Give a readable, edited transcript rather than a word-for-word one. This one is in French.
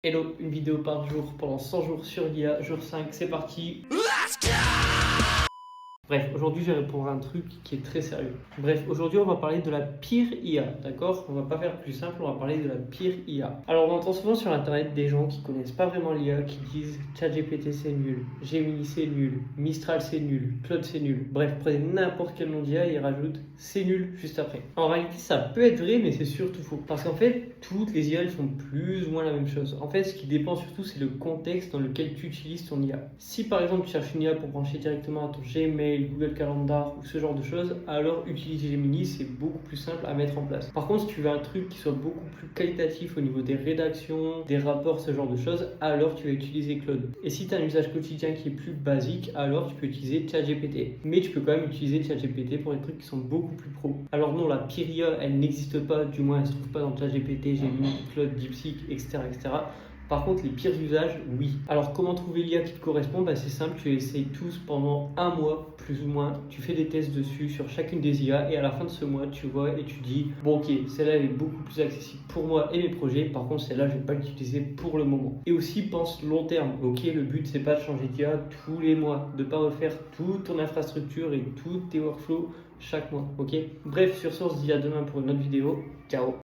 Hello, une vidéo par jour pendant 100 jours sur l'IA, jour 5, c'est parti. Bref, aujourd'hui je vais répondre à un truc qui est très sérieux. Bref, aujourd'hui on va parler de la pire IA, d'accord? On va pas faire plus simple, on va parler de la pire IA. Alors on entend souvent sur internet des gens qui connaissent pas vraiment l'IA, qui disent ChatGPT c'est nul, Gemini c'est nul, Mistral c'est nul, Claude c'est nul. Bref, prenez n'importe quel nom d'IA et ils rajoutent c'est nul juste après. En réalité ça peut être vrai mais c'est surtout faux. Parce qu'en fait, toutes les IA elles font plus ou moins la même chose. En fait, ce qui dépend surtout c'est le contexte dans lequel tu utilises ton IA. Si par exemple tu cherches une IA pour brancher directement à ton Gmail, Google Calendar ou ce genre de choses, alors utiliser Gemini c'est beaucoup plus simple à mettre en place. Par contre, si tu veux un truc qui soit beaucoup plus qualitatif au niveau des rédactions, des rapports, ce genre de choses, alors tu vas utiliser Claude. Et si tu as un usage quotidien qui est plus basique, alors tu peux utiliser ChatGPT. Mais tu peux quand même utiliser ChatGPT pour des trucs qui sont beaucoup plus pro. Alors non, la pire IA, elle n'existe pas, du moins elle se trouve pas dans ChatGPT, Gemini, Claude, DeepSeek, etc., etc. Par contre, les pires usages, oui. Alors, comment trouver l'IA qui te correspond? C'est simple, tu essayes tous pendant un mois, plus ou moins. Tu fais des tests dessus sur chacune des IA et à la fin de ce mois, tu vois et tu dis bon, ok, celle-là elle est beaucoup plus accessible pour moi et mes projets. Par contre, celle-là, je vais pas l'utiliser pour le moment. Et aussi, pense long terme. Ok, le but, c'est pas de changer d'IA tous les mois, de pas refaire toute ton infrastructure et tous tes workflows chaque mois. Ok, bref, sur ce, on se dit à demain pour une autre vidéo. Ciao.